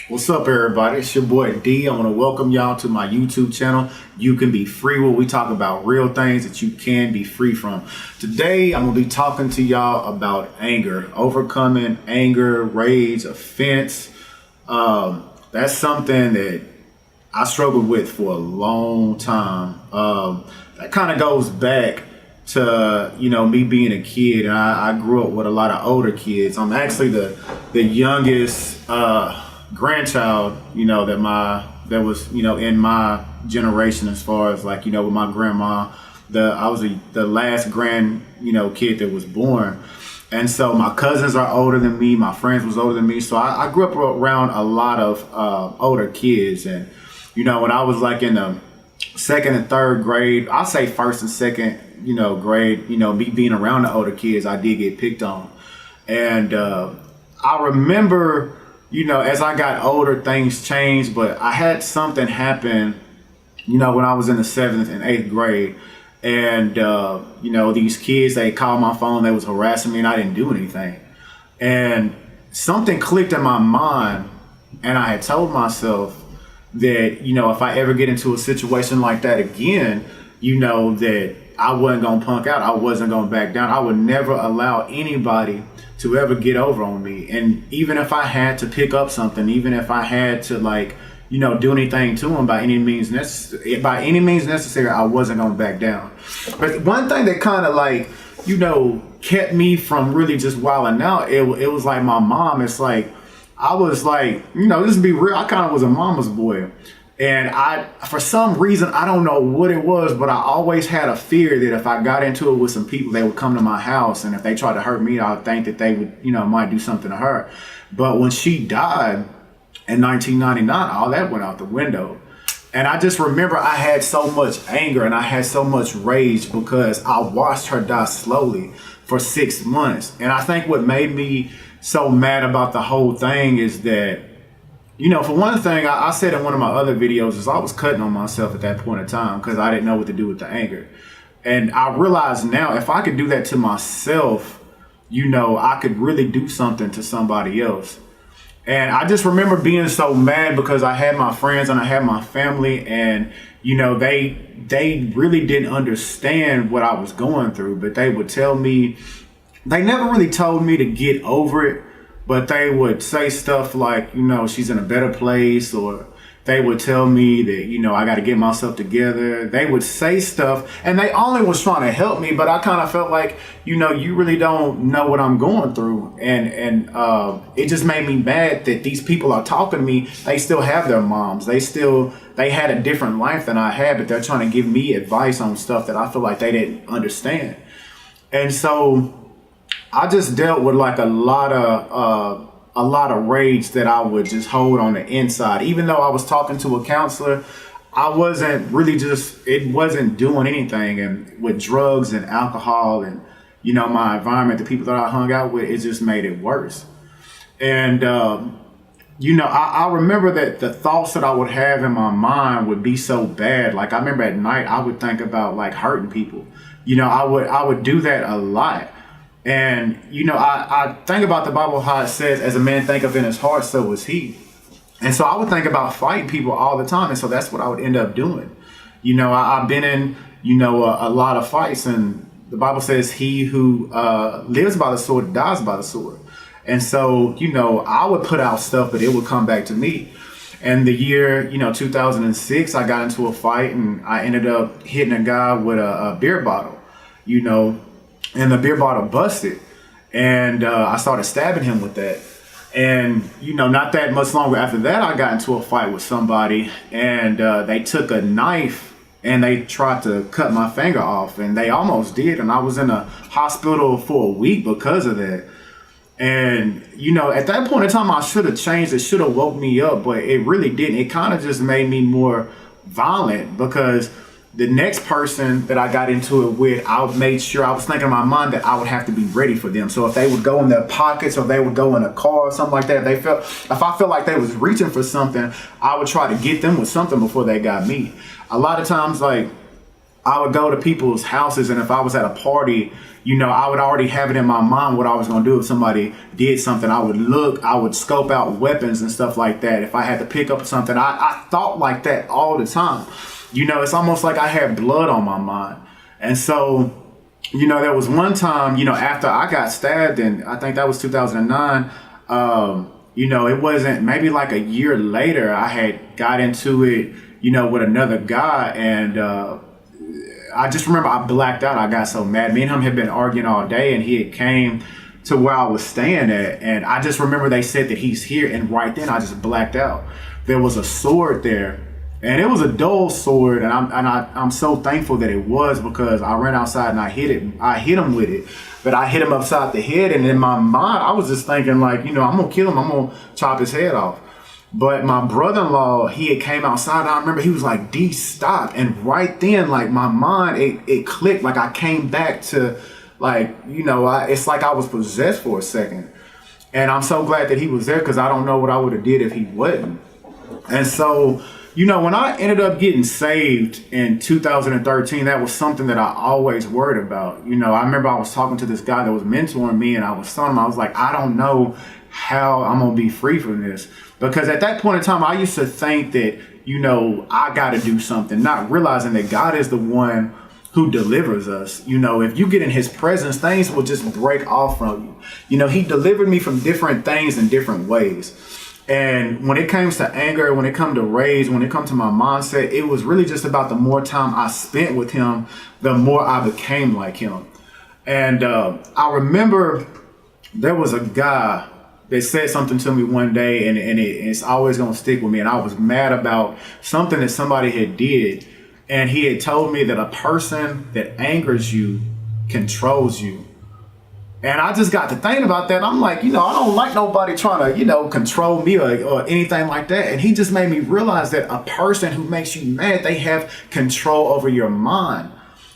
What's up, everybody? It's your boy D. I want to welcome y'all to my YouTube channel. You can be free, where we talk about real things that you can be free from. Today, I'm going to be talking to y'all about anger, overcoming anger, rage, offense. That's something that I struggled with for a long time. That kind of goes back to, me being a kid. And I grew up with a lot of older kids. I'm actually the youngest grandchild, that was, in my generation, as far as with my grandma. I was the last kid that was born. And so my cousins are older than me, my friends was older than me. So I grew up around a lot of older kids. And, when I was in the second and third grade, I'll say first and second, grade, me being around the older kids, I did get picked on. And I remember, as I got older, things changed, but I had something happen, when I was in the 7th and 8th grade. And, these kids, they called my phone, they was harassing me, and I didn't do anything. And something clicked in my mind, and I had told myself that, if I ever get into a situation like that again, that I wasn't going to punk out. I wasn't going to back down. I would never allow anybody to ever get over on me. And even if I had to pick up something, even if I had to do anything to them by any means necessary, I wasn't going to back down. But one thing that kind of kept me from really just wilding out, it was my mom. It's I was just to be real, I kind of was a mama's boy. And for some reason, I don't know what it was, but I always had a fear that if I got into it with some people, they would come to my house. And if they tried to hurt me, I would think that they would, might do something to her. But when she died in 1999, all that went out the window. And I just remember I had so much anger and I had so much rage because I watched her die slowly for 6 months. And I think what made me so mad about the whole thing is that, for one thing, I said in one of my other videos, is I was cutting on myself at that point in time because I didn't know what to do with the anger. And I realize now, if I could do that to myself, I could really do something to somebody else. And I just remember being so mad because I had my friends and I had my family, and, they really didn't understand what I was going through, but they would tell me, they never really told me to get over it. But they would say stuff like, she's in a better place, or they would tell me that, I got to get myself together. They would say stuff, and they only was trying to help me, but I kind of felt like, you really don't know what I'm going through. And it just made me mad that these people are talking to me. They still have their moms. They had a different life than I had, but they're trying to give me advice on stuff that I feel like they didn't understand. And so I just dealt with a lot of rage that I would just hold on the inside. Even though I was talking to a counselor, I wasn't really it wasn't doing anything. And with drugs and alcohol and, my environment, the people that I hung out with, it just made it worse. And, I remember that the thoughts that I would have in my mind would be so bad. I remember at night, I would think about hurting people. I would do that a lot. And, I think about the Bible, how it says, as a man thinketh in his heart, so is he. And so I would think about fighting people all the time. And so that's what I would end up doing. I've been in, a lot of fights, and the Bible says he who lives by the sword dies by the sword. And so, I would put out stuff, but it would come back to me. And the year, 2006, I got into a fight, and I ended up hitting a guy with a beer bottle, and the beer bottle busted, and I started stabbing him with that. And, not that much longer after that, I got into a fight with somebody, and they took a knife and they tried to cut my finger off, and they almost did. And I was in a hospital for a week because of that. And, at that point in time, I should have changed. It should have woke me up, but it really didn't. It kind of just made me more violent because the next person that I got into it with, I made sure, I was thinking in my mind that I would have to be ready for them. So if they would go in their pockets, or they would go in a car or something like that, if I felt like they was reaching for something, I would try to get them with something before they got me. A lot of times, I would go to people's houses, and if I was at a party, I would already have it in my mind what I was going to do if somebody did something. I would scope out weapons and stuff like that. If I had to pick up something, I thought like that all the time. It's almost like I had blood on my mind. And so, there was one time, after I got stabbed, and I think that was 2009, it wasn't maybe like a year later, I had got into it, with another guy, and I just remember I blacked out. I got so mad. Me and him had been arguing all day, and he had came to where I was staying at, and I just remember they said that he's here, and right then I just blacked out. There was a sword there, and it was a dull sword, and I'm so thankful that it was, because I ran outside and I hit him with it, but I hit him upside the head, and in my mind I was just thinking like, I'm gonna kill him, I'm gonna chop his head off. But my brother-in-law, he had came outside, and I remember he was like, D, stop. And right then, like, my mind, it clicked. Like, I came back to, like, it's like I was possessed for a second. And I'm so glad that he was there, because I don't know what I would have did if he wasn't. And so, when I ended up getting saved in 2013, that was something that I always worried about. I remember I was talking to this guy that was mentoring me, and I was telling him, I was like, I don't know how I'm going to be free from this. Because at that point in time, I used to think that, I got to do something, not realizing that God is the one who delivers us. If you get in his presence, things will just break off from you. He delivered me from different things in different ways. And when it comes to anger, when it comes to rage, when it comes to my mindset, it was really just about the more time I spent with him, the more I became like him. And I remember there was a guy that said something to me one day, and it's always going to stick with me. And I was mad about something that somebody had did. And he had told me that a person that angers you controls you. And I just got to thinking about that. I'm like, I don't like nobody trying to, control me or anything like that. And he just made me realize that a person who makes you mad, they have control over your mind.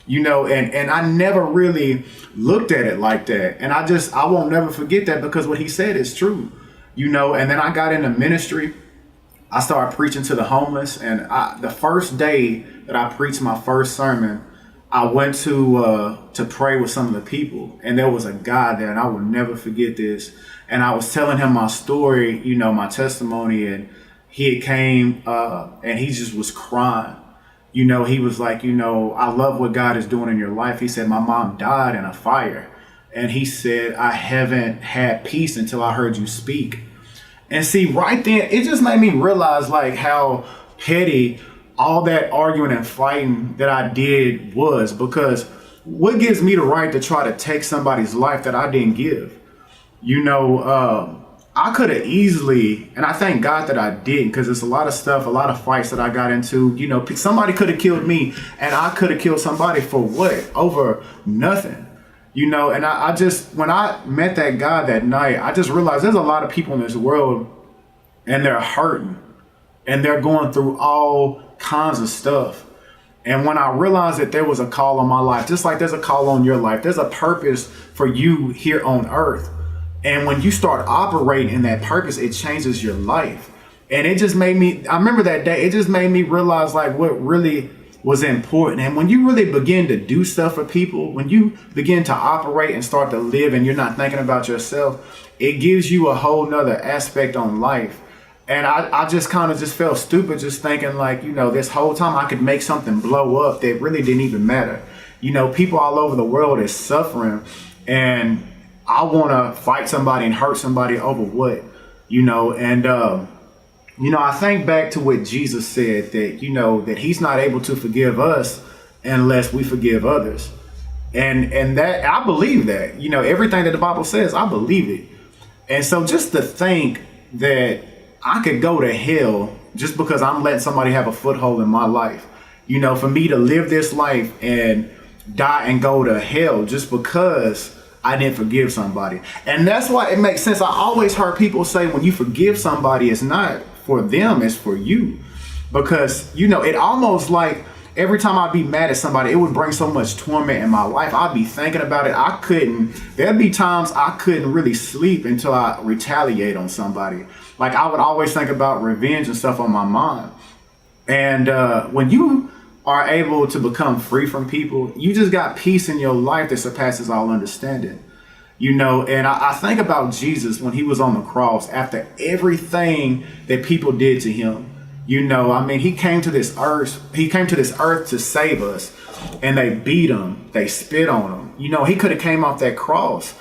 And I never really looked at it like that. And I won't never forget that, because what he said is true, and then I got into ministry. I started preaching to the homeless. And the first day that I preached my first sermon, I went to pray with some of the people, and there was a guy there, and I will never forget this. And I was telling him my story, my testimony, and he came and he just was crying. He was like, I love what God is doing in your life. He said, my mom died in a fire. And he said, I haven't had peace until I heard you speak. And see, right then, it just made me realize like how petty all that arguing and fighting that I did was, because what gives me the right to try to take somebody's life that I didn't give? I could have easily, and I thank God that I didn't, because it's a lot of stuff, a lot of fights that I got into. Somebody could have killed me, and I could have killed somebody for what? Over nothing. And I just, when I met that guy that night, I just realized there's a lot of people in this world, and they're hurting, and they're going through all kinds of stuff. And when I realized that there was a call on my life, just like there's a call on your life, there's a purpose for you here on earth. And when you start operating in that purpose, it changes your life. And it just made me, I remember that day, it just made me realize like what really was important. And when you really begin to do stuff for people, when you begin to operate and start to live and you're not thinking about yourself, it gives you a whole nother aspect on life. And I just kind of just felt stupid just thinking like, this whole time I could make something blow up that really didn't even matter. People all over the world is suffering, and I want to fight somebody and hurt somebody over what, and, I think back to what Jesus said that, that he's not able to forgive us unless we forgive others. And that I believe that, everything that the Bible says, I believe it. And so just to think that I could go to hell just because I'm letting somebody have a foothold in my life, for me to live this life and die and go to hell just because I didn't forgive somebody. And that's why it makes sense. I always heard people say when you forgive somebody, it's not for them, it's for you. Because, it almost like every time I'd be mad at somebody, it would bring so much torment in my life. I'd be thinking about it. There'd be times I couldn't really sleep until I retaliate on somebody. Like I would always think about revenge and stuff on my mind. And when you are able to become free from people, you just got peace in your life that surpasses all understanding. And I think about Jesus when he was on the cross after everything that people did to him. He came to this earth. He came to this earth to save us, and they beat him. They spit on him. He could have came off that cross,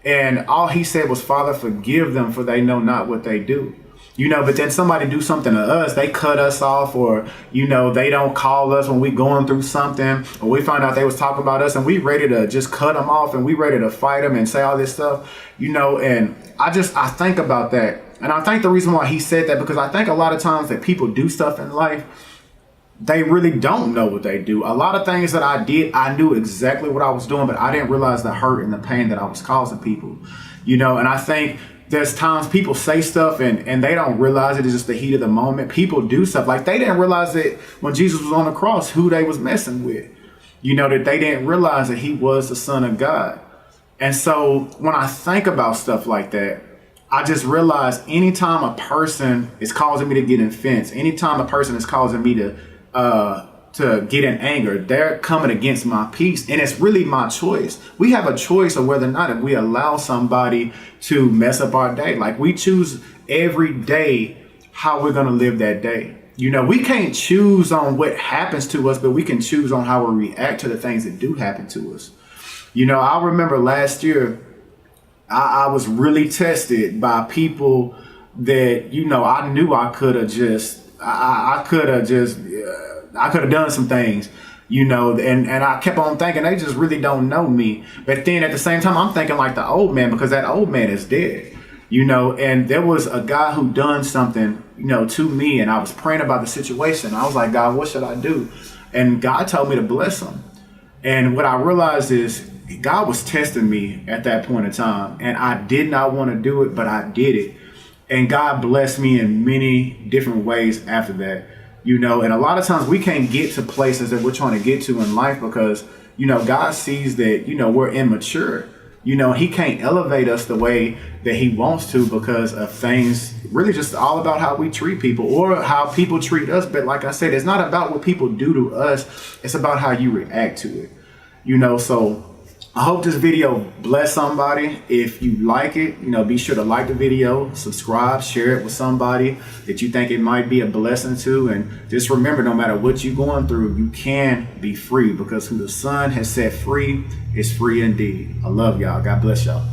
and all he said was, "Father, forgive them, for they know not what they do." But then somebody do something to us, they cut us off, or, they don't call us when we going through something, or we find out they was talking about us and we ready to just cut them off and we ready to fight them and say all this stuff, and I think about that. And I think the reason why he said that, because I think a lot of times that people do stuff in life, they really don't know what they do. A lot of things that I did, I knew exactly what I was doing, but I didn't realize the hurt and the pain that I was causing people, and I think there's times people say stuff and they don't realize it is just the heat of the moment. People do stuff like they didn't realize that when Jesus was on the cross, who they was messing with, that they didn't realize that he was the Son of God. And so when I think about stuff like that, I just realize anytime a person is causing me to get offense, anytime a person is causing me to get in anger, they're coming against my peace. And it's really my choice. We have a choice of whether or not if we allow somebody to mess up our day. Like, we choose every day how we're going to live that day. We can't choose on what happens to us, but we can choose on how we react to the things that do happen to us. I remember last year, I was really tested by people that, I knew I could have done some things, and I kept on thinking they just really don't know me. But then at the same time, I'm thinking like the old man, because that old man is dead, and there was a guy who done something, to me, and I was praying about the situation. I was like, God, what should I do? And God told me to bless him. And what I realized is God was testing me at that point in time, and I did not want to do it, but I did it. And God blessed me in many different ways after that. And a lot of times we can't get to places that we're trying to get to in life because, God sees that, we're immature. He can't elevate us the way that he wants to because of things really just all about how we treat people or how people treat us. But like I said, it's not about what people do to us. It's about how you react to it. So I hope this video bless somebody. If you like it, be sure to like the video, subscribe, share it with somebody that you think it might be a blessing to. And just remember, no matter what you're going through, you can be free, because who the Son has set free is free indeed. I love y'all. God bless y'all.